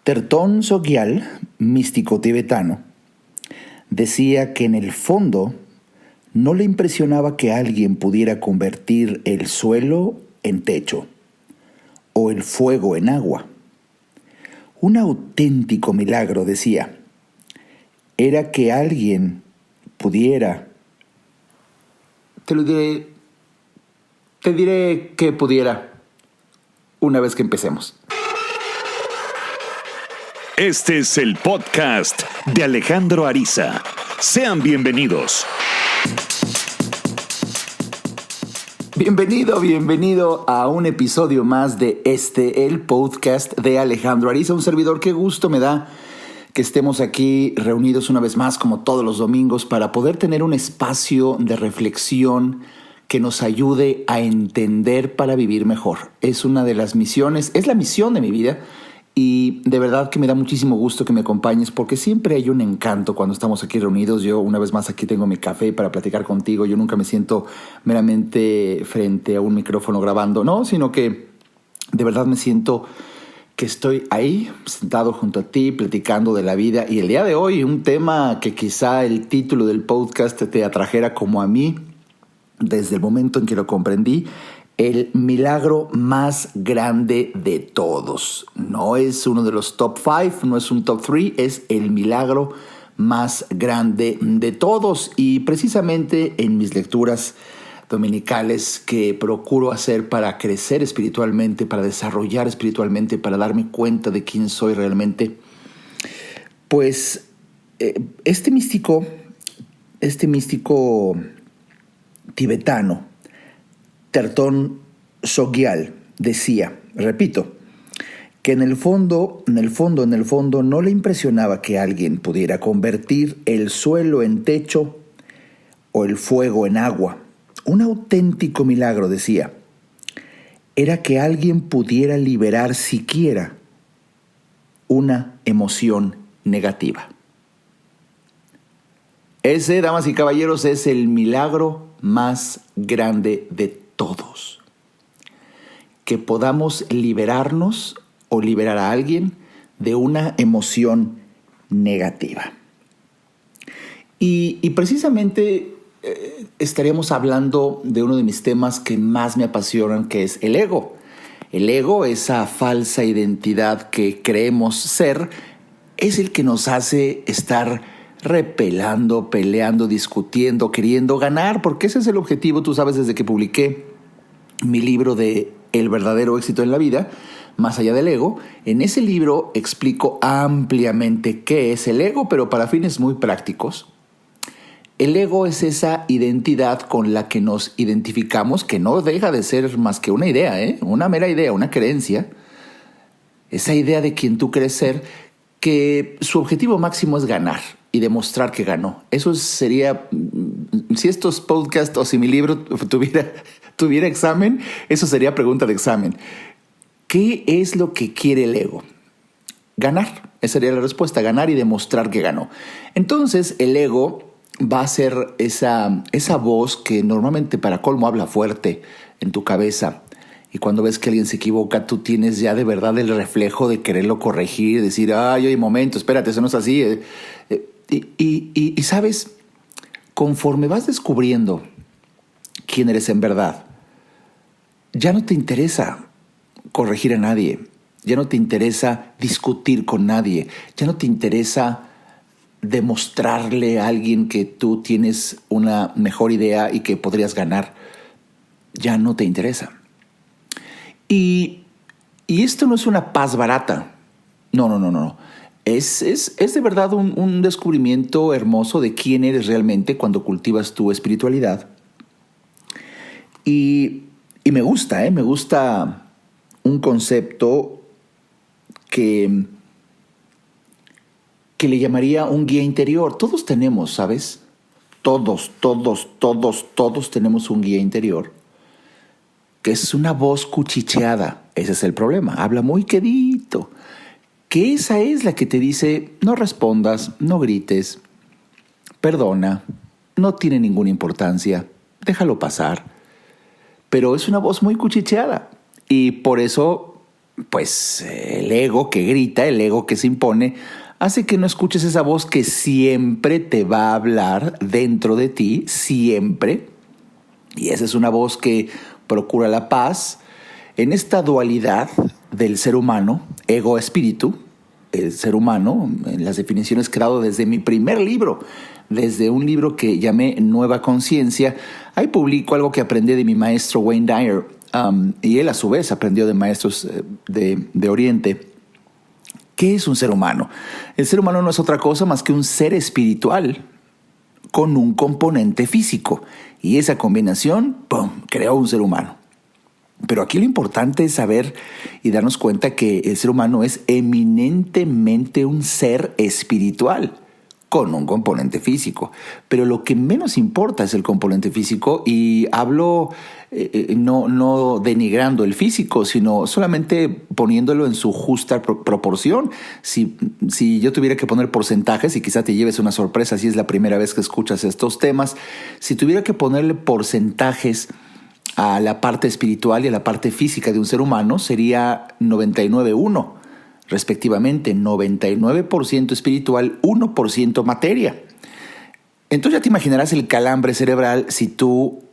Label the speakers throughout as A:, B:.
A: Tertón Sogyal, místico tibetano, decía que en el fondo no le impresionaba que alguien pudiera convertir el suelo en techo o el fuego en agua. Un auténtico milagro, decía, era que alguien pudiera... Te diré que pudiera una vez que empecemos.
B: Este es el podcast de Alejandro Ariza. Sean bienvenidos.
A: Bienvenido a un episodio más de el podcast de Alejandro Ariza, un servidor. Qué gusto me da que estemos aquí reunidos una vez más, como todos los domingos, para poder tener un espacio de reflexión que nos ayude a entender para vivir mejor. Es una de las misiones, es la misión de mi vida. Y de verdad que me da muchísimo gusto que me acompañes, porque siempre hay un encanto cuando estamos aquí reunidos. Yo una vez más aquí tengo mi café para platicar contigo. Yo nunca me siento meramente frente a un micrófono grabando, no, sino que de verdad me siento que estoy ahí sentado junto a ti platicando de la vida. Y el día de hoy un tema que quizá el título del podcast te atrajera como a mí desde el momento en que lo comprendí. El milagro más grande de todos. No es uno de los top 5, no es un top 3, es el milagro más grande de todos. Y precisamente en mis lecturas dominicales que procuro hacer para crecer espiritualmente, para desarrollar espiritualmente, para darme cuenta de quién soy realmente, pues este místico tibetano, Tertón Sogyal, decía, repito, que en el fondo no le impresionaba que alguien pudiera convertir el suelo en techo o el fuego en agua. Un auténtico milagro, decía, era que alguien pudiera liberar siquiera una emoción negativa. Ese, damas y caballeros, es el milagro más grande de todos. Que podamos liberarnos o liberar a alguien de una emoción negativa. Y precisamente estaríamos hablando de uno de mis temas que más me apasionan, que es el ego. El ego, esa falsa identidad que creemos ser, es el que nos hace estar repelando, peleando, discutiendo, queriendo ganar, porque ese es el objetivo. Tú sabes, desde que publiqué mi libro de El verdadero éxito en la vida, más allá del ego, en ese libro explico ampliamente qué es el ego, pero para fines muy prácticos. El ego es esa identidad con la que nos identificamos, que no deja de ser más que una idea, una mera idea, una creencia. Esa idea de quien tú crees ser, que su objetivo máximo es ganar y demostrar que ganó. Eso sería, si estos podcasts o si mi libro tuviera examen, eso sería pregunta de examen. ¿Qué es lo que quiere el ego? Ganar. Esa sería la respuesta, ganar y demostrar que ganó. Entonces el ego va a ser esa voz que normalmente, para colmo, habla fuerte en tu cabeza. Y cuando ves que alguien se equivoca, tú tienes ya de verdad el reflejo de quererlo corregir, decir, ay, oye, momento, espérate, eso no es así. Y sabes, conforme vas descubriendo quién eres en verdad, ya no te interesa corregir a nadie, ya no te interesa discutir con nadie, ya no te interesa demostrarle a alguien que tú tienes una mejor idea y que podrías ganar. Ya no te interesa. Y esto no es una paz barata. No. Es de verdad un descubrimiento hermoso de quién eres realmente cuando cultivas tu espiritualidad. Y me gusta un concepto que le llamaría un guía interior. Todos tenemos, ¿sabes? Todos tenemos un guía interior, que es una voz cuchicheada. Ese es el problema. Habla muy quedito. Que esa es la que te dice, no respondas, no grites, perdona, no tiene ninguna importancia, déjalo pasar. Pero es una voz muy cuchicheada. Y por eso pues el ego que grita, el ego que se impone, hace que no escuches esa voz que siempre te va a hablar dentro de ti, siempre. Y esa es una voz que procura la paz en esta dualidad del ser humano, ego-espíritu. El ser humano, en las definiciones que he dado desde mi primer libro, desde un libro que llamé Nueva Conciencia. Ahí publico algo que aprendí de mi maestro Wayne Dyer, y él a su vez aprendió de maestros de Oriente. ¿Qué es un ser humano? El ser humano no es otra cosa más que un ser espiritual con un componente físico. Y esa combinación, ¡pum!, creó un ser humano. Pero aquí lo importante es saber y darnos cuenta que el ser humano es eminentemente un ser espiritual con un componente físico. Pero lo que menos importa es el componente físico, y hablo no denigrando el físico, sino solamente poniéndolo en su justa proporción. Si yo tuviera que poner porcentajes, y quizá te lleves una sorpresa si es la primera vez que escuchas estos temas, si tuviera que ponerle porcentajes a la parte espiritual y a la parte física de un ser humano, sería 99-1. Respectivamente, 99% espiritual, 1% materia. Entonces ya te imaginarás el calambre cerebral si tú,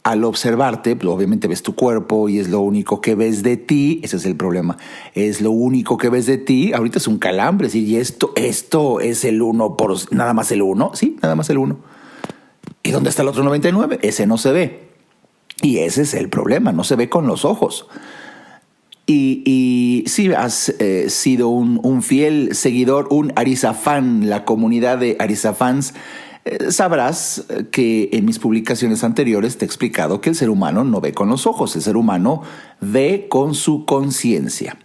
A: al observarte, pues obviamente ves tu cuerpo y es lo único que ves de ti. Ese es el problema. Es lo único que ves de ti. Ahorita es un calambre. ¿Sí? Y esto es el 1%, nada más el 1. Sí, nada más el 1. ¿Y dónde está el otro 99? Ese no se ve. Y ese es el problema. No se ve con los ojos. Y si has sido un fiel seguidor, un Ariza fan, la comunidad de Ariza fans, sabrás que en mis publicaciones anteriores te he explicado que el ser humano no ve con los ojos, el ser humano ve con su conciencia.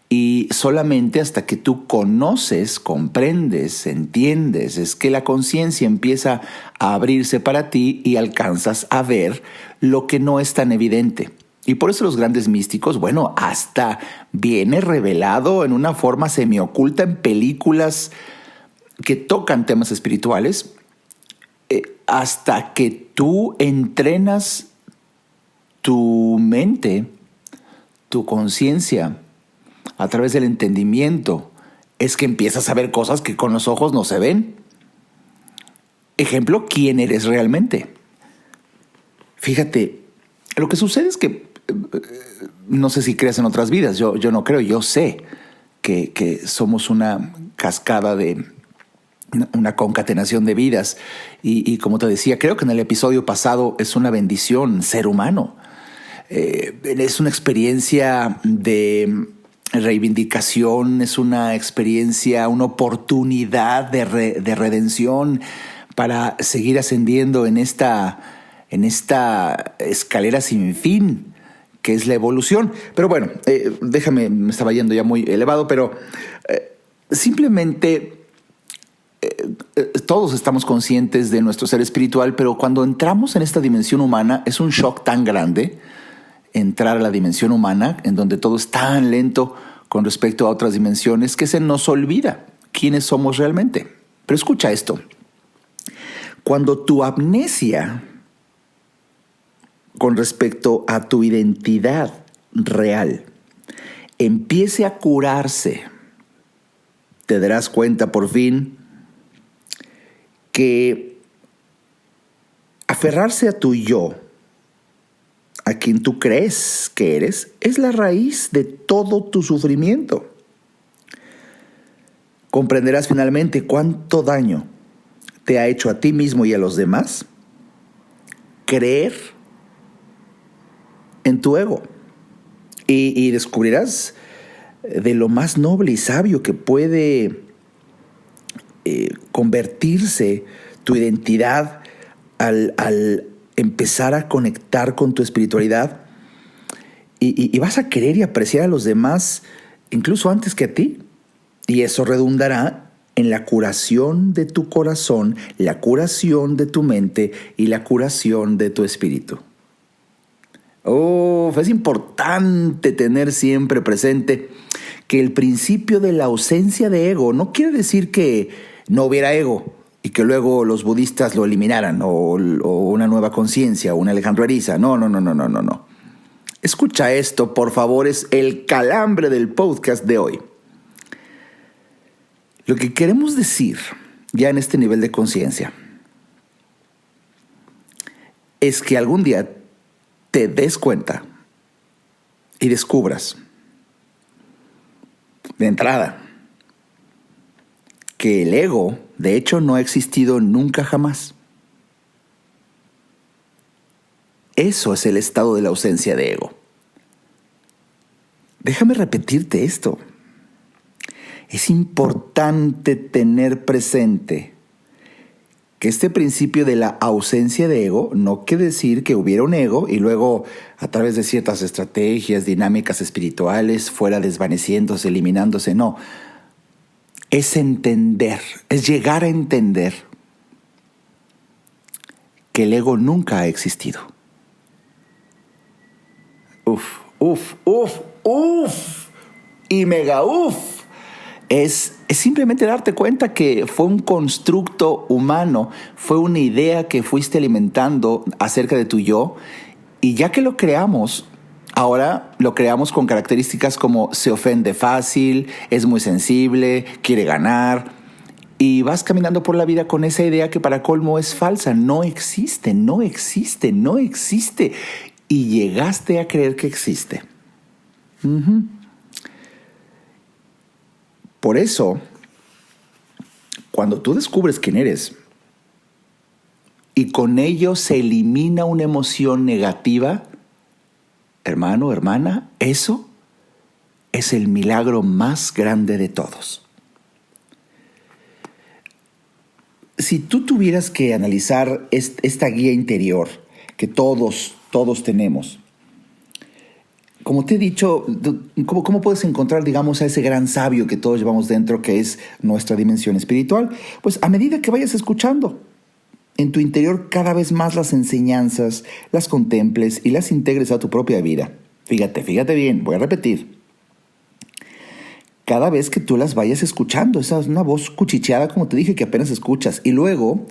A: Y solamente hasta que tú conoces, comprendes, entiendes, es que la conciencia empieza a abrirse para ti y alcanzas a ver lo que no es tan evidente. Y por eso los grandes místicos, bueno, hasta viene revelado en una forma semioculta en películas que tocan temas espirituales, hasta que tú entrenas tu mente, tu conciencia, a través del entendimiento, es que empiezas a ver cosas que con los ojos no se ven. Ejemplo, ¿quién eres realmente? Fíjate, lo que sucede es que no sé si crees en otras vidas, yo no creo, yo sé que somos una cascada de una concatenación de vidas, y como te decía, creo que en el episodio pasado es una bendición ser humano. Es una experiencia de reivindicación, es una experiencia, una oportunidad de redención para seguir ascendiendo en esta escalera sin fin que es la evolución. Pero bueno, déjame, me estaba yendo ya muy elevado, pero simplemente todos estamos conscientes de nuestro ser espiritual, pero cuando entramos en esta dimensión humana es un shock tan grande entrar a la dimensión humana, en donde todo es tan lento con respecto a otras dimensiones, que se nos olvida quiénes somos realmente. Pero escucha esto. Cuando tu amnesia con respecto a tu identidad real empiece a curarse, te darás cuenta por fin que aferrarse a tu yo, a quien tú crees que eres, es la raíz de todo tu sufrimiento. Comprenderás finalmente cuánto daño te ha hecho a ti mismo y a los demás creer en tu ego. Y descubrirás de lo más noble y sabio que puede convertirse tu identidad al empezar a conectar con tu espiritualidad, y vas a querer y apreciar a los demás incluso antes que a ti. Y eso redundará en la curación de tu corazón, la curación de tu mente y la curación de tu espíritu. Es importante tener siempre presente que el principio de la ausencia de ego no quiere decir que no hubiera ego y que luego los budistas lo eliminaran, o una nueva conciencia, o un Alejandro Ariza. No. Escucha esto, por favor, es el calambre del podcast de hoy. Lo que queremos decir, ya en este nivel de conciencia, es que algún día te des cuenta y descubras, de entrada, que el ego, de hecho, no ha existido nunca jamás. Eso es el estado de la ausencia de ego. Déjame repetirte esto. Es importante tener presente que este principio de la ausencia de ego no quiere decir que hubiera un ego y luego, a través de ciertas estrategias, dinámicas espirituales, fuera desvaneciéndose, eliminándose. No. Es entender, es llegar a entender que el ego nunca ha existido. Y mega es simplemente darte cuenta que fue un constructo humano, fue una idea que fuiste alimentando acerca de tu yo, y ya que lo creamos, ahora lo creamos con características como se ofende fácil, es muy sensible, quiere ganar, y vas caminando por la vida con esa idea que para colmo es falsa, no existe, y llegaste a creer que existe. Por eso, cuando tú descubres quién eres y con ello se elimina una emoción negativa, hermano, hermana, eso es el milagro más grande de todos. Si tú tuvieras que analizar esta guía interior que todos tenemos, como te he dicho, ¿cómo puedes encontrar, digamos, a ese gran sabio que todos llevamos dentro, que es nuestra dimensión espiritual? Pues a medida que vayas escuchando en tu interior cada vez más las enseñanzas, las contemples y las integres a tu propia vida. Fíjate bien, voy a repetir. Cada vez que tú las vayas escuchando, esa es una voz cuchicheada, como te dije, que apenas escuchas. Y luego,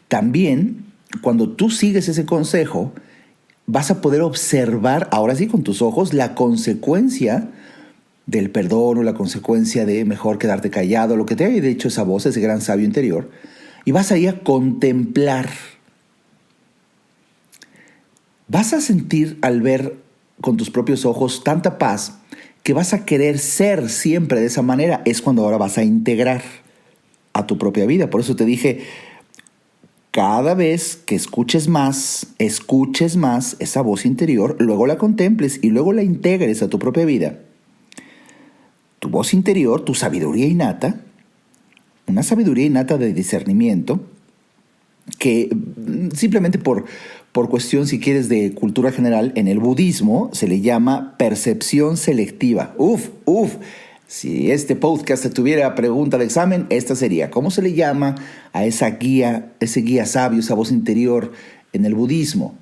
A: también, cuando tú sigues ese consejo, vas a poder observar, ahora sí con tus ojos, la consecuencia del perdón o la consecuencia de mejor quedarte callado, lo que te haya dicho esa voz, ese gran sabio interior, y vas a ir a contemplar. Vas a sentir al ver con tus propios ojos tanta paz que vas a querer ser siempre de esa manera. Es cuando ahora vas a integrar a tu propia vida. Por eso te dije, cada vez que escuches más esa voz interior, luego la contemples y luego la integres a tu propia vida. Tu voz interior, tu sabiduría innata, una sabiduría innata de discernimiento, que simplemente por cuestión, si quieres, de cultura general, en el budismo se le llama percepción selectiva. Si este podcast tuviera pregunta de examen, esta sería: ¿cómo se le llama a ese guía sabio, esa voz interior en el budismo?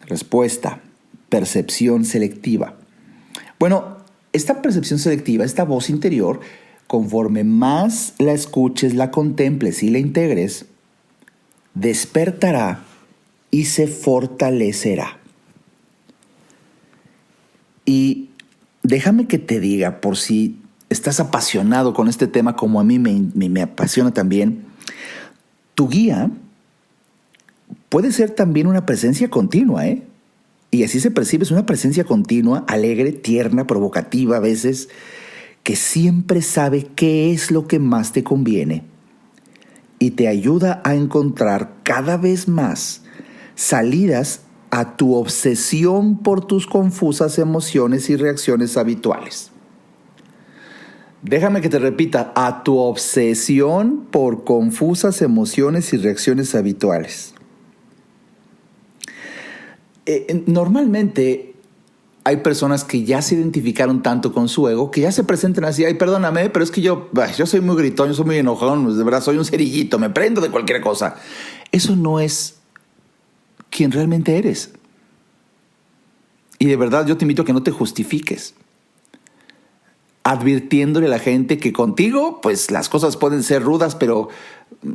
A: Respuesta: percepción selectiva. Bueno, esta percepción selectiva, esta voz interior, conforme más la escuches, la contemples y la integres, despertará y se fortalecerá. Y déjame que te diga, por si estás apasionado con este tema como a mí me apasiona también, tu guía puede ser también una presencia continua, ¿eh? Y así se percibe, es una presencia continua, alegre, tierna, provocativa a veces, que siempre sabe qué es lo que más te conviene y te ayuda a encontrar cada vez más salidas a tu obsesión por tus confusas emociones y reacciones habituales. Déjame que te repita: a tu obsesión por confusas emociones y reacciones habituales. Normalmente hay personas que ya se identificaron tanto con su ego que ya se presentan así: ay, perdóname, pero es que yo soy muy gritón, yo soy muy enojón, de verdad soy un cerillito, me prendo de cualquier cosa. Eso no es quien realmente eres. Y de verdad yo te invito a que no te justifiques, advirtiéndole a la gente que contigo, pues las cosas pueden ser rudas, pero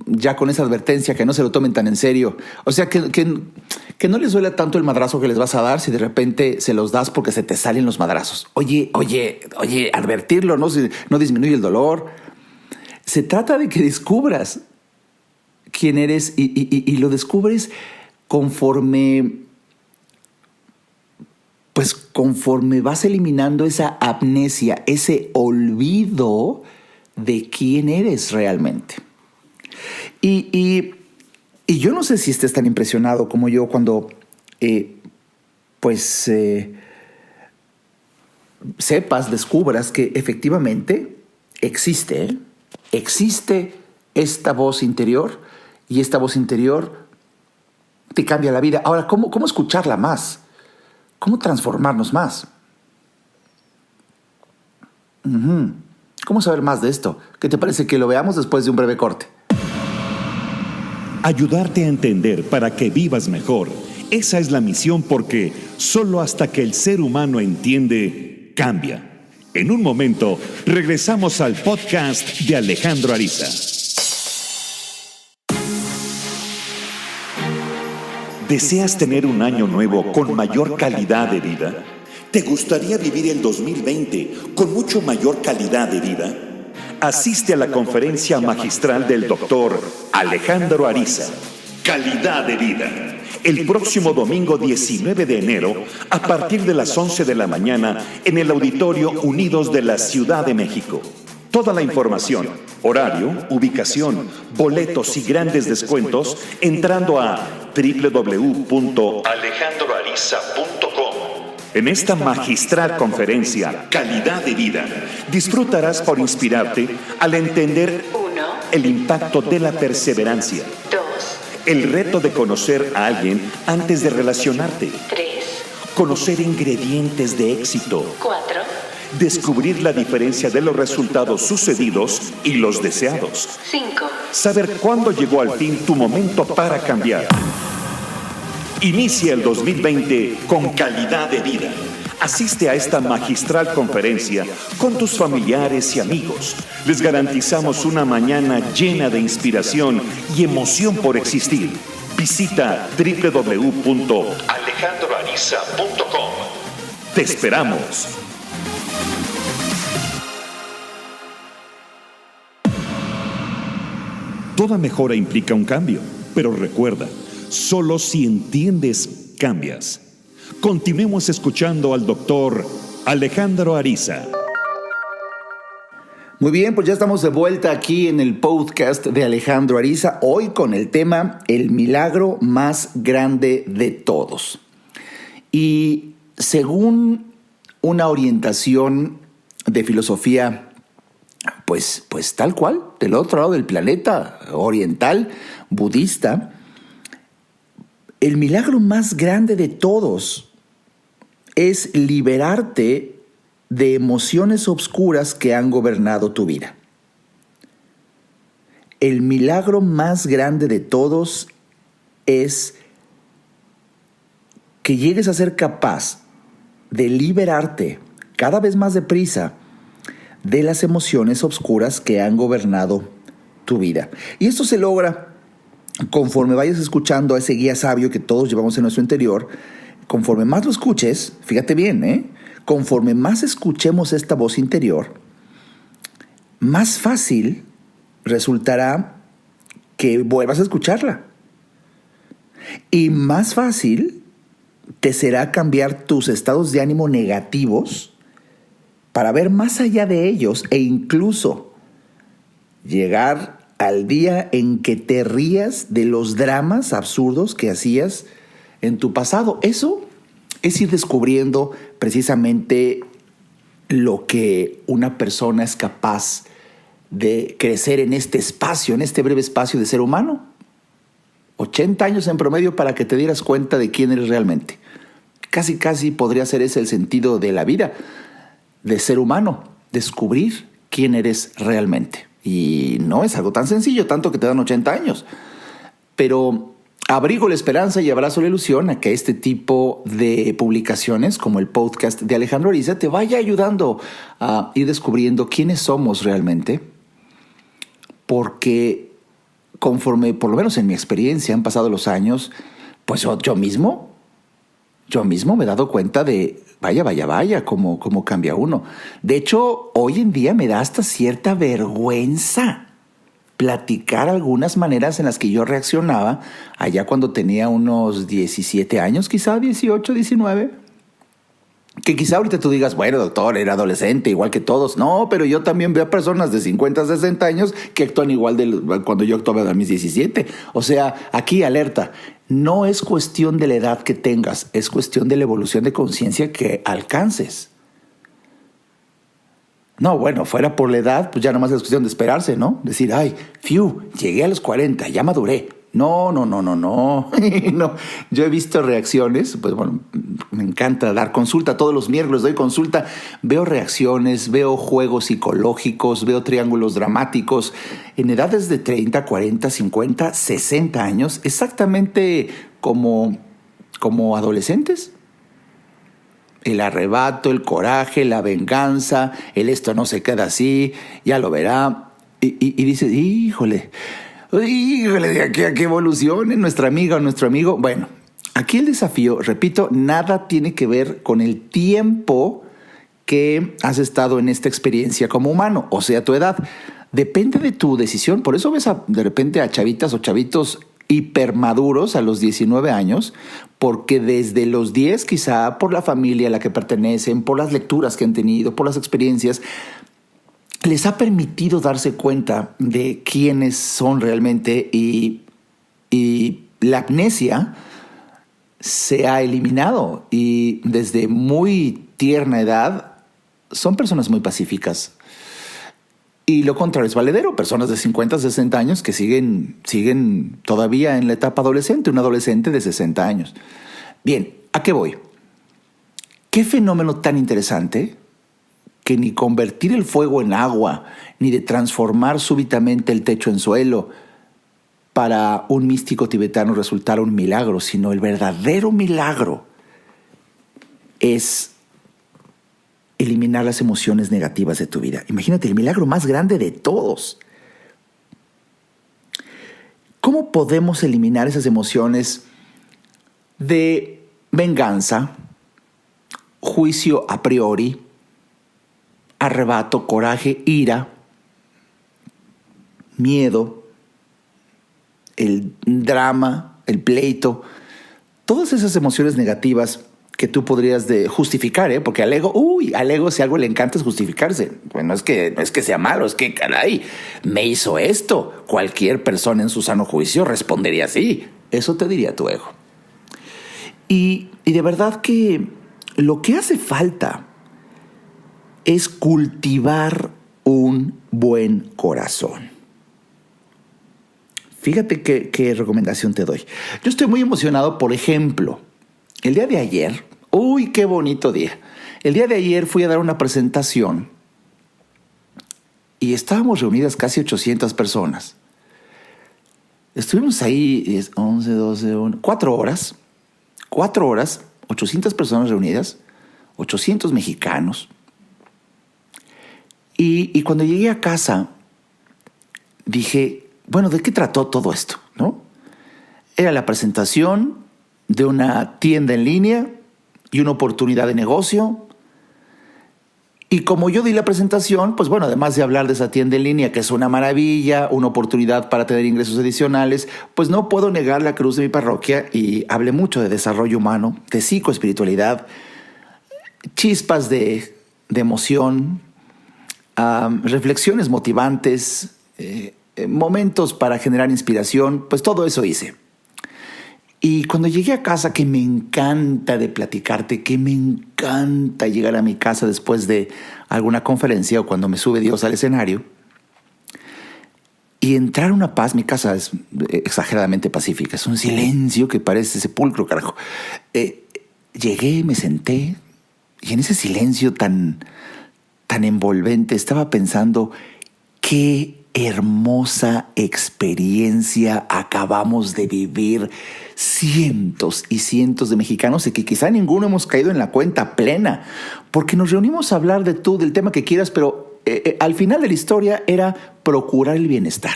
A: ya con esa advertencia, que no se lo tomen tan en serio. O sea, que no les duela tanto el madrazo que les vas a dar si de repente se los das porque se te salen los madrazos. Oye, advertirlo, no disminuye el dolor. Se trata de que descubras quién eres y lo descubres conforme vas eliminando esa amnesia, ese olvido de quién eres realmente. Y yo no sé si estés tan impresionado como yo cuando descubras que efectivamente existe esta voz interior, y esta voz interior te cambia la vida. Ahora, ¿cómo escucharla más? ¿Cómo transformarnos más? ¿Cómo saber más de esto? ¿Qué te parece que lo veamos después de un breve corte?
B: Ayudarte a entender para que vivas mejor. Esa es la misión, porque solo hasta que el ser humano entiende, cambia. En un momento, regresamos al podcast de Alejandro Ariza. ¿Deseas tener un año nuevo con mayor calidad de vida? ¿Te gustaría vivir el 2020 con mucho mayor calidad de vida? Asiste a la conferencia magistral del doctor Alejandro Ariza, Calidad de Vida, el próximo domingo 19 de enero a partir de las 11 de la mañana en el Auditorio Unidos de la Ciudad de México. Toda la información, horario, ubicación, boletos y grandes descuentos entrando a www.alejandroariza.com. En esta magistral conferencia, Calidad de Vida, disfrutarás por inspirarte al entender
C: 1.
B: el impacto de la perseverancia,
C: 2.
B: el reto de conocer a alguien antes de relacionarte,
C: 3.
B: conocer ingredientes de éxito,
C: 4.
B: descubrir la diferencia de los resultados sucedidos y los deseados,
C: 5.
B: saber cuándo llegó al fin tu momento para cambiar. Inicia el 2020 con calidad de vida. Asiste a esta magistral conferencia con tus familiares y amigos. Les garantizamos una mañana llena de inspiración y emoción por existir. Visita www.alejandroariza.com. ¡Te esperamos! Toda mejora implica un cambio, pero recuerda, solo si entiendes, cambias. Continuemos escuchando al doctor Alejandro Ariza.
A: Muy bien, pues ya estamos de vuelta aquí en el podcast de Alejandro Ariza, hoy con el tema El milagro más grande de todos. Y según una orientación de filosofía, pues tal cual, del otro lado del planeta, oriental, budista, el milagro más grande de todos es liberarte de emociones obscuras que han gobernado tu vida. El milagro más grande de todos es que llegues a ser capaz de liberarte cada vez más deprisa de las emociones obscuras que han gobernado tu vida. Y esto se logra conforme vayas escuchando a ese guía sabio que todos llevamos en nuestro interior. Conforme más lo escuches, fíjate bien, conforme más escuchemos esta voz interior, más fácil resultará que vuelvas a escucharla. Y más fácil te será cambiar tus estados de ánimo negativos para ver más allá de ellos e incluso llegar al día en que te rías de los dramas absurdos que hacías en tu pasado. Eso es ir descubriendo precisamente lo que una persona es capaz de crecer en este espacio, en este breve espacio de ser humano. 80 años en promedio para que te dieras cuenta de quién eres realmente. Casi podría ser ese el sentido de la vida, de ser humano, descubrir quién eres realmente. Y no es algo tan sencillo, tanto que te dan 80 años. Pero abrigo la esperanza y abrazo la ilusión a que este tipo de publicaciones, como el podcast de Alejandro Ariza, te vaya ayudando a ir descubriendo quiénes somos realmente. Porque conforme, por lo menos en mi experiencia, han pasado los años, pues yo mismo me he dado cuenta de, vaya, cómo cambia uno. De hecho, hoy en día me da hasta cierta vergüenza platicar algunas maneras en las que yo reaccionaba allá cuando tenía unos 17 años, quizá 18, 19. Que quizá ahorita tú digas, bueno, doctor, era adolescente, igual que todos. No, pero yo también veo personas de 50, 60 años que actúan igual de cuando yo actuaba a mis 17. O sea, aquí alerta. No es cuestión de la edad que tengas, es cuestión de la evolución de conciencia que alcances. No, bueno, fuera por la edad, pues ya nomás es cuestión de esperarse, ¿no? Decir, llegué a los 40, ya maduré. No. No. Yo he visto reacciones, pues bueno, me encanta dar consulta. Todos los miércoles doy consulta. Veo reacciones, veo juegos psicológicos, veo triángulos dramáticos en edades de 30, 40, 50, 60 años, exactamente como adolescentes. El arrebato, el coraje, la venganza, el esto no se queda así, ya lo verá. Y dices, híjole, de aquí a que evolucione nuestra amiga o nuestro amigo. Bueno, aquí el desafío, repito, nada tiene que ver con el tiempo que has estado en esta experiencia como humano, o sea, tu edad. Depende de tu decisión. Por eso ves de repente a chavitas o chavitos hipermaduros a los 19 años, porque desde los 10, quizá por la familia a la que pertenecen, por las lecturas que han tenido, por las experiencias, les ha permitido darse cuenta de quiénes son realmente y la amnesia se ha eliminado y desde muy tierna edad son personas muy pacíficas. Y lo contrario es valedero, personas de 50, 60 años que siguen todavía en la etapa adolescente, un adolescente de 60 años. Bien, ¿a qué voy? ¿Qué fenómeno tan interesante que ni convertir el fuego en agua, ni de transformar súbitamente el techo en suelo para un místico tibetano resultara un milagro, sino el verdadero milagro es eliminar las emociones negativas de tu vida? Imagínate, el milagro más grande de todos. ¿Cómo podemos eliminar esas emociones de venganza, juicio a priori, arrebato, coraje, ira, miedo, el drama, el pleito, todas esas emociones negativas que tú podrías justificar, porque al ego si algo le encanta es justificarse. Pues no es que sea malo, es que, caray, me hizo esto. Cualquier persona en su sano juicio respondería así. Eso te diría tu ego. Y de verdad que lo que hace falta es cultivar un buen corazón. Fíjate qué recomendación te doy. Yo estoy muy emocionado, por ejemplo, el día de ayer, qué bonito día. El día de ayer fui a dar una presentación y estábamos reunidas casi 800 personas. Estuvimos ahí 11, 12, 1, 4 horas. 4 horas, 800 personas reunidas, 800 mexicanos. Y cuando llegué a casa, dije, bueno, ¿de qué trató todo esto? ¿No? Era la presentación de una tienda en línea y una oportunidad de negocio. Y como yo di la presentación, pues bueno, además de hablar de esa tienda en línea, que es una maravilla, una oportunidad para tener ingresos adicionales, pues no puedo negar la cruz de mi parroquia y hablé mucho de desarrollo humano, de psicoespiritualidad, chispas de emoción, reflexiones motivantes, momentos para generar inspiración, pues todo eso hice. Y cuando llegué a casa, que me encanta de platicarte, que me encanta llegar a mi casa después de alguna conferencia o cuando me sube Dios al escenario, y entrar a una paz. Mi casa es exageradamente pacífica, es un silencio que parece sepulcro, carajo. Llegué, me senté, y en ese silencio tan envolvente estaba pensando qué hermosa experiencia acabamos de vivir cientos y cientos de mexicanos y que quizá ninguno hemos caído en la cuenta plena, porque nos reunimos a hablar del tema que quieras, pero al final de la historia era procurar el bienestar.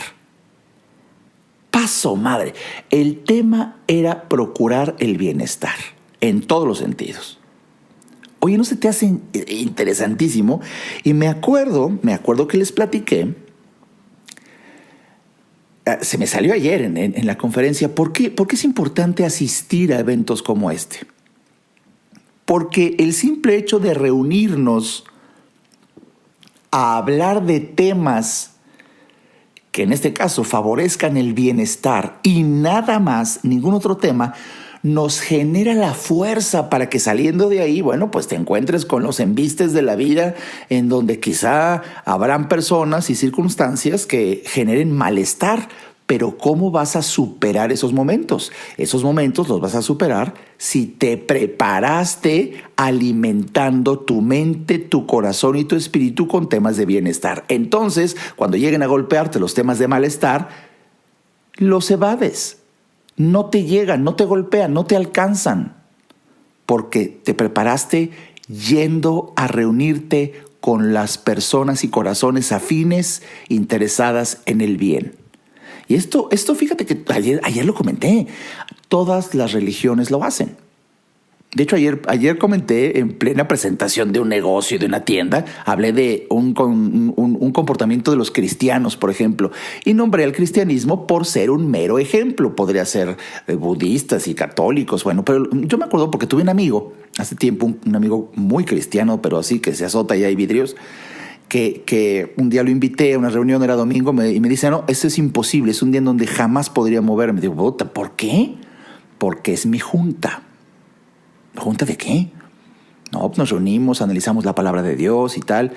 A: ¡Aso madre! El tema era procurar el bienestar en todos los sentidos. Oye, ¿no se te hace interesantísimo? Y me acuerdo que les platiqué, se me salió ayer en la conferencia, ¿por qué es importante asistir a eventos como este? Porque el simple hecho de reunirnos a hablar de temas que en este caso favorezcan el bienestar y nada más, ningún otro tema, nos genera la fuerza para que saliendo de ahí, bueno, pues te encuentres con los embistes de la vida en donde quizá habrán personas y circunstancias que generen malestar. Pero ¿cómo vas a superar esos momentos? Esos momentos los vas a superar si te preparaste alimentando tu mente, tu corazón y tu espíritu con temas de bienestar. Entonces, cuando lleguen a golpearte los temas de malestar, los evades. No te llegan, no te golpean, no te alcanzan. Porque te preparaste yendo a reunirte con las personas y corazones afines interesadas en el bien. Y esto fíjate que ayer lo comenté, todas las religiones lo hacen. De hecho, ayer comenté en plena presentación de un negocio, de una tienda, hablé de un comportamiento de los cristianos, por ejemplo, y nombré al cristianismo por ser un mero ejemplo. Podría ser budistas y católicos, bueno, pero yo me acuerdo porque tuve un amigo, hace tiempo, un amigo muy cristiano, pero así que se azota y hay vidrios, que un día lo invité a una reunión, era domingo, y me dice, no, eso es imposible, es un día en donde jamás podría moverme. Digo, ¿por qué? Porque es mi junta. ¿Junta de qué? No, nos reunimos, analizamos la palabra de Dios y tal.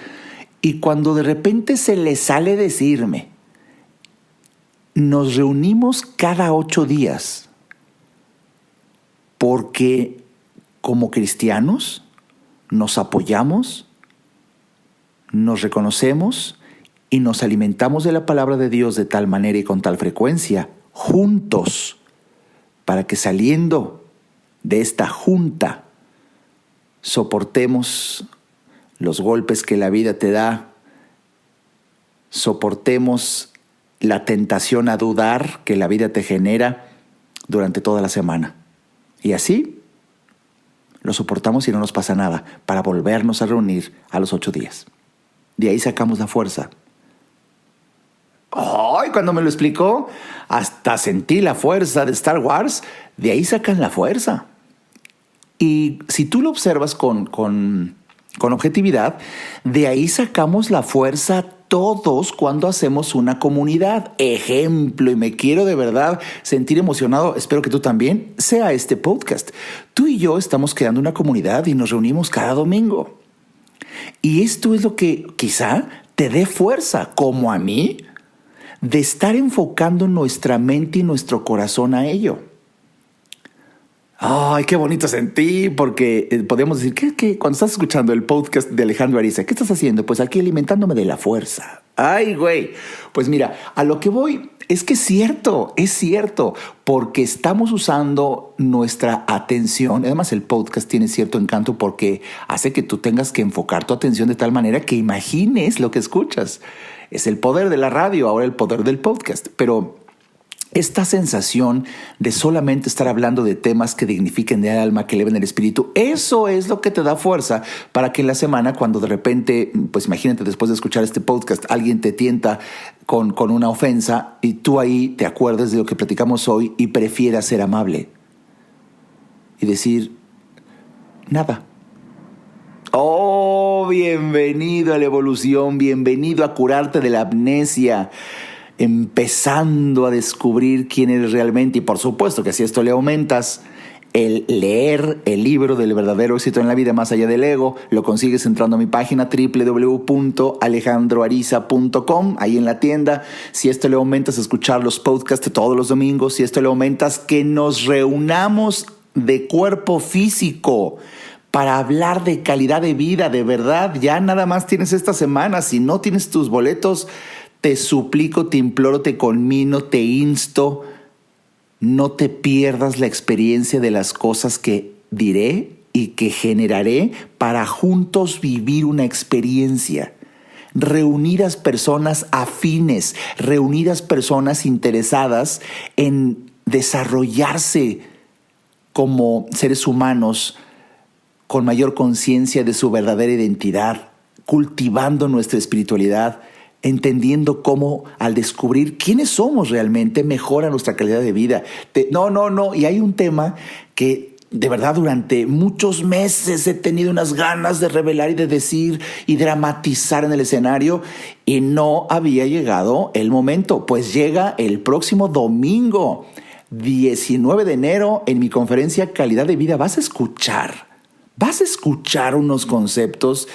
A: Y cuando de repente se le sale decirme, nos reunimos cada 8 días, porque como cristianos nos apoyamos, nos reconocemos y nos alimentamos de la palabra de Dios de tal manera y con tal frecuencia, juntos, para que saliendo de esta junta soportemos los golpes que la vida te da, soportemos la tentación a dudar que la vida te genera durante toda la semana. Y así lo soportamos y no nos pasa nada, para volvernos a reunir a los 8 días. De ahí sacamos la fuerza. ¡Ay! Cuando me lo explicó, hasta sentí la fuerza de Star Wars. De ahí sacan la fuerza. Y si tú lo observas con objetividad, de ahí sacamos la fuerza todos cuando hacemos una comunidad. Ejemplo, y me quiero de verdad sentir emocionado, espero que tú también, sea este podcast. Tú y yo estamos creando una comunidad y nos reunimos cada domingo. Y esto es lo que quizá te dé fuerza, como a mí, de estar enfocando nuestra mente y nuestro corazón a ello. ¡Ay, qué bonito sentí! Porque podemos decir, ¿qué? Cuando estás escuchando el podcast de Alejandro Ariza, ¿qué estás haciendo? Pues aquí alimentándome de la fuerza. ¡Ay, güey! Pues mira, a lo que voy es que es cierto, porque estamos usando nuestra atención. Además, el podcast tiene cierto encanto porque hace que tú tengas que enfocar tu atención de tal manera que imagines lo que escuchas. Es el poder de la radio, ahora el poder del podcast. Pero esta sensación de solamente estar hablando de temas que dignifiquen el alma, que eleven el espíritu, eso es lo que te da fuerza para que en la semana, cuando de repente, pues imagínate después de escuchar este podcast, alguien te tienta con una ofensa y tú ahí te acuerdes de lo que platicamos hoy y prefieras ser amable y decir nada. ¡Oh, bienvenido a la evolución! Bienvenido a curarte de la amnesia, empezando a descubrir quién eres realmente. Y por supuesto que si esto le aumentas, el leer el libro del verdadero éxito en la vida más allá del ego, lo consigues entrando a mi página www.alejandroariza.com, ahí en la tienda. Si esto le aumentas, escuchar los podcasts todos los domingos. Si esto le aumentas, que nos reunamos de cuerpo físico para hablar de calidad de vida, de verdad. Ya nada más tienes esta semana. Si no tienes tus boletos, te suplico, te imploro, te conmino, te insto, no te pierdas la experiencia de las cosas que diré y que generaré para juntos vivir una experiencia. reunir a personas afines, reunir a personas interesadas en desarrollarse como seres humanos con mayor conciencia de su verdadera identidad, cultivando nuestra espiritualidad, entendiendo cómo al descubrir quiénes somos realmente mejora nuestra calidad de vida. No. Y hay un tema que de verdad durante muchos meses he tenido unas ganas de revelar y de decir y dramatizar en el escenario y no había llegado el momento. Pues llega el próximo domingo, 19 de enero, en mi conferencia Calidad de Vida. Vas a escuchar unos conceptos.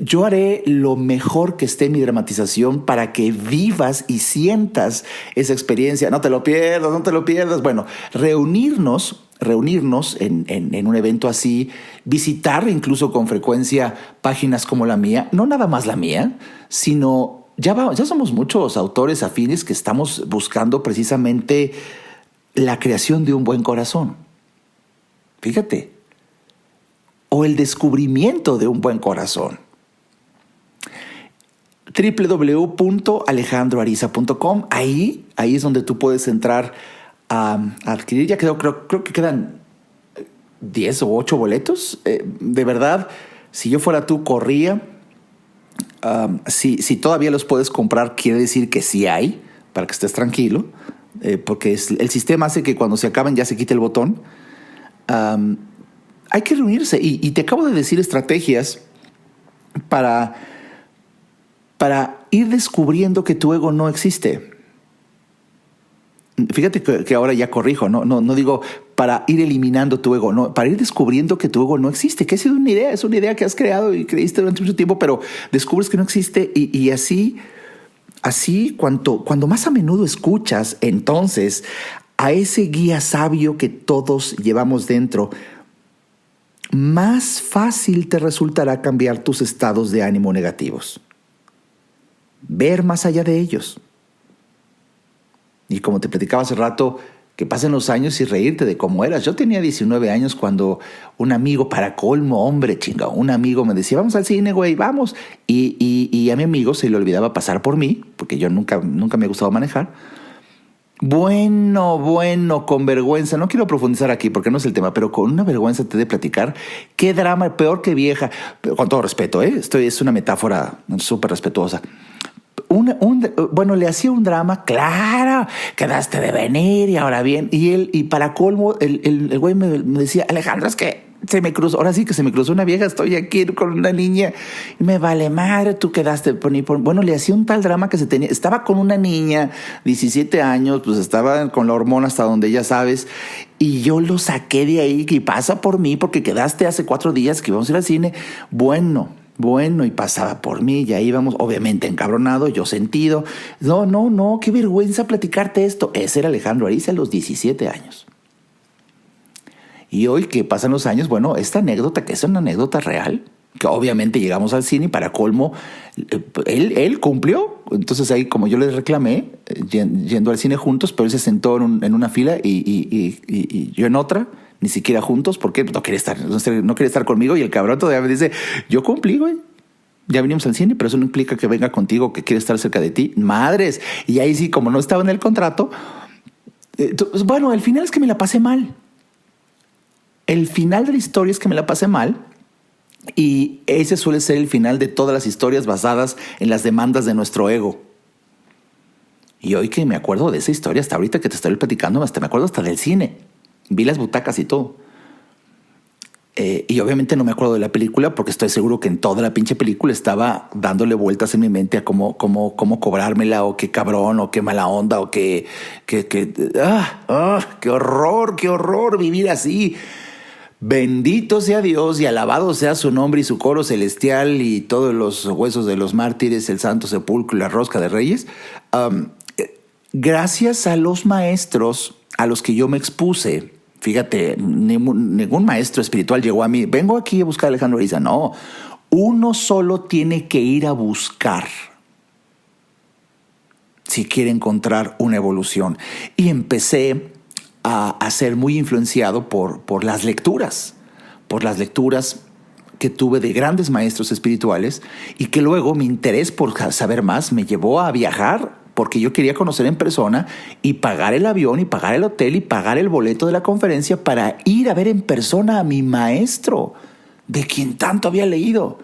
A: Yo haré lo mejor que esté en mi dramatización para que vivas y sientas esa experiencia. No te lo pierdas. Bueno, reunirnos en un evento así, visitar incluso con frecuencia páginas como la mía, no nada más la mía, sino ya somos muchos autores afines que estamos buscando precisamente la creación de un buen corazón. Fíjate. O el descubrimiento de un buen corazón. www.alejandroariza.com. Ahí es donde tú puedes entrar a adquirir. Ya creo que quedan 10 o 8 boletos. De verdad, si yo fuera tú, corría. Si todavía los puedes comprar, quiere decir que sí hay, para que estés tranquilo. Porque el sistema hace que cuando se acaben ya se quite el botón. Hay que reunirse y te acabo de decir estrategias para ir descubriendo que tu ego no existe. Fíjate que ahora ya corrijo, no digo para ir eliminando tu ego, no, para ir descubriendo que tu ego no existe, que ha sido una idea, es una idea que has creado y creíste durante mucho tiempo, pero descubres que no existe y así cuando más a menudo escuchas entonces a ese guía sabio que todos llevamos dentro, más fácil te resultará cambiar tus estados de ánimo negativos. Ver más allá de ellos. Y como te platicaba hace rato, que pasen los años y reírte de cómo eras. Yo tenía 19 años cuando un amigo, para colmo, un amigo me decía, vamos al cine, güey, vamos. Y a mi amigo se le olvidaba pasar por mí, porque yo nunca me ha gustado manejar. Bueno, con vergüenza, no quiero profundizar aquí porque no es el tema, pero con una vergüenza te he de platicar qué drama, peor que vieja, pero con todo respeto, esto es una metáfora súper respetuosa. Bueno, le hacía un drama, claro, quedaste de venir y ahora bien, y para colmo, el güey me decía, Alejandro, es que se me cruzó una vieja, estoy aquí con una niña y me vale madre, tú quedaste bueno, le hacía un tal drama que estaba con una niña, 17 años, pues estaba con la hormona hasta donde ya sabes, y yo lo saqué de ahí, que pasa por mí porque quedaste hace 4 días que íbamos a ir al cine. Bueno, y pasaba por mí, y ahí íbamos, obviamente encabronado, yo sentido. No, qué vergüenza platicarte esto. Ese era Alejandro Ariza a los 17 años. Y hoy que pasan los años, bueno, esta anécdota, que es una anécdota real, que obviamente llegamos al cine y para colmo, él cumplió. Entonces ahí, como yo le reclamé, yendo al cine juntos, pero él se sentó en una fila y yo en otra, ni siquiera juntos, porque no quería estar conmigo, y el cabrón todavía me dice, yo cumplí, güey. Ya venimos al cine, pero eso no implica que venga contigo, que quiere estar cerca de ti. Madres. Y ahí sí, como no estaba en el contrato, bueno, el final es que me la pasé mal. El final de la historia es que me la pasé mal, y ese suele ser el final de todas las historias basadas en las demandas de nuestro ego. Y hoy que me acuerdo de esa historia, hasta ahorita que te estoy platicando, hasta me acuerdo hasta del cine. Vi las butacas y todo. Y obviamente no me acuerdo de la película porque estoy seguro que en toda la pinche película estaba dándole vueltas en mi mente a cómo cobrármela, o qué cabrón, o qué mala onda, o qué horror vivir así. Bendito sea Dios y alabado sea su nombre y su coro celestial y todos los huesos de los mártires, el santo sepulcro y la rosca de reyes. Gracias a los maestros a los que yo me expuse, fíjate, ningún maestro espiritual llegó a mí, vengo aquí a buscar a Alejandro Ariza. No, uno solo tiene que ir a buscar si quiere encontrar una evolución. Y empecé a ser muy influenciado por las lecturas que tuve de grandes maestros espirituales y que luego mi interés por saber más me llevó a viajar porque yo quería conocer en persona y pagar el avión y pagar el hotel y pagar el boleto de la conferencia para ir a ver en persona a mi maestro, de quien tanto había leído.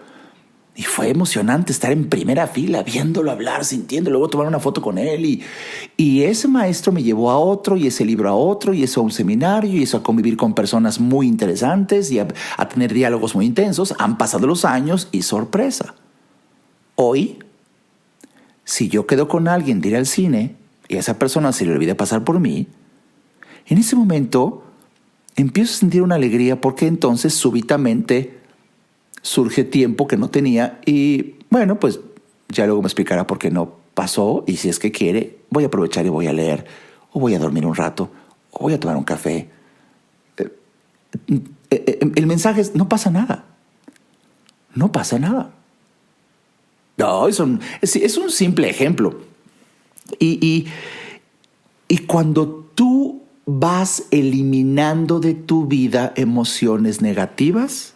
A: Y fue emocionante estar en primera fila, viéndolo hablar, sintiéndolo, luego tomar una foto con él. Y ese maestro me llevó a otro, y ese libro a otro, y eso a un seminario, y eso a convivir con personas muy interesantes y a tener diálogos muy intensos. Han pasado los años y sorpresa. Hoy, si yo quedo con alguien de ir al cine y a esa persona se le olvida pasar por mí, en ese momento empiezo a sentir una alegría porque entonces súbitamente surge tiempo que no tenía y bueno, pues ya luego me explicará por qué no pasó y si es que quiere, voy a aprovechar y voy a leer o voy a dormir un rato o voy a tomar un café. El mensaje es, no pasa nada. No pasa nada. No, es un simple ejemplo. Y cuando tú vas eliminando de tu vida emociones negativas,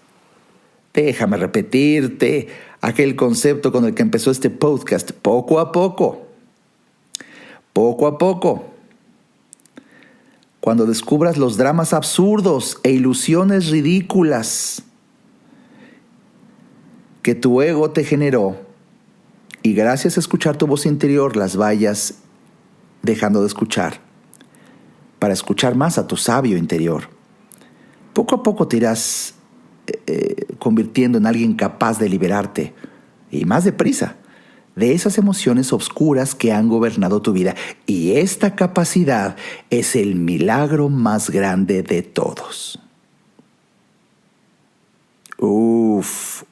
A: déjame repetirte aquel concepto con el que empezó este podcast, poco a poco. Poco a poco. Cuando descubras los dramas absurdos e ilusiones ridículas que tu ego te generó y gracias a escuchar tu voz interior las vayas dejando de escuchar para escuchar más a tu sabio interior, poco a poco te irás convirtiendo en alguien capaz de liberarte y más deprisa de esas emociones oscuras que han gobernado tu vida. Y esta capacidad es el milagro más grande de todos. Uf.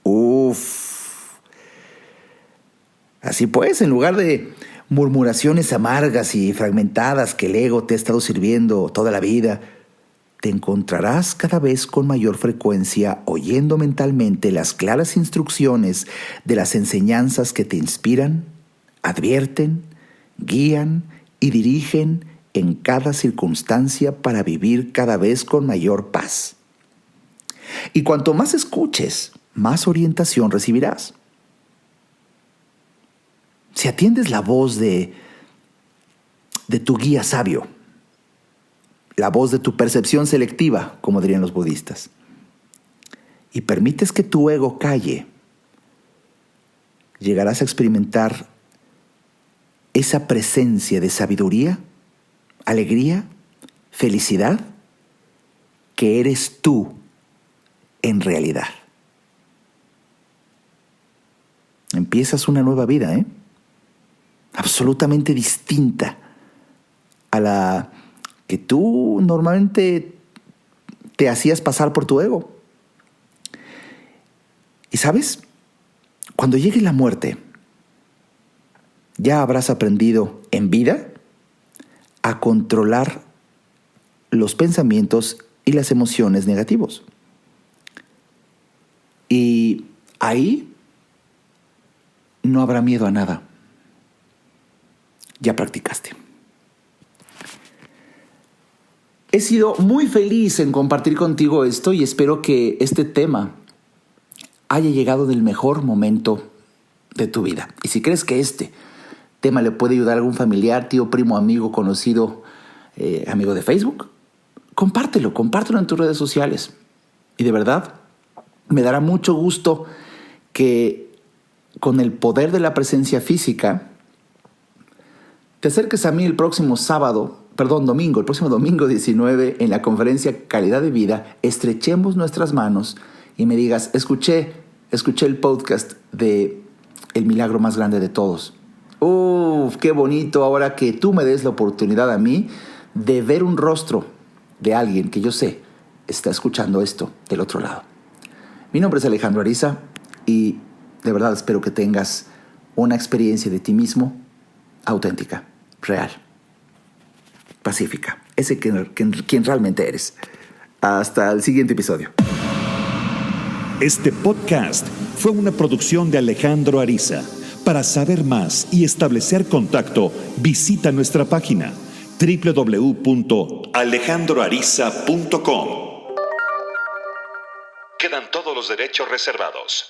A: Así pues, en lugar de murmuraciones amargas y fragmentadas que el ego te ha estado sirviendo toda la vida, te encontrarás cada vez con mayor frecuencia oyendo mentalmente las claras instrucciones de las enseñanzas que te inspiran, advierten, guían y dirigen en cada circunstancia para vivir cada vez con mayor paz. Y cuanto más escuches, más orientación recibirás. Si atiendes la voz de tu guía sabio, la voz de tu percepción selectiva, como dirían los budistas, y permites que tu ego calle, llegarás a experimentar esa presencia de sabiduría, alegría, felicidad, que eres tú en realidad. Empiezas una nueva vida, absolutamente distinta a la que tú normalmente te hacías pasar por tu ego. Y ¿sabes? Cuando llegue la muerte, ya habrás aprendido en vida a controlar los pensamientos y las emociones negativos. Y ahí no habrá miedo a nada. Ya practicaste. He sido muy feliz en compartir contigo esto y espero que este tema haya llegado en el mejor momento de tu vida. Y si crees que este tema le puede ayudar a algún familiar, tío, primo, amigo, conocido, amigo de Facebook, compártelo en tus redes sociales. Y de verdad, me dará mucho gusto que con el poder de la presencia física te acerques a mí el próximo domingo 19 en la conferencia Calidad de Vida, estrechemos nuestras manos y me digas, escuché el podcast de El Milagro Más Grande de Todos. Qué bonito ahora que tú me des la oportunidad a mí de ver un rostro de alguien que yo sé está escuchando esto del otro lado. Mi nombre es Alejandro Ariza y de verdad espero que tengas una experiencia de ti mismo auténtica, real, pacífica, quien realmente eres. Hasta el siguiente episodio.
B: Este podcast fue una producción de Alejandro Ariza. Para saber más y establecer contacto, visita nuestra página www.alejandroariza.com. Quedan todos los derechos reservados.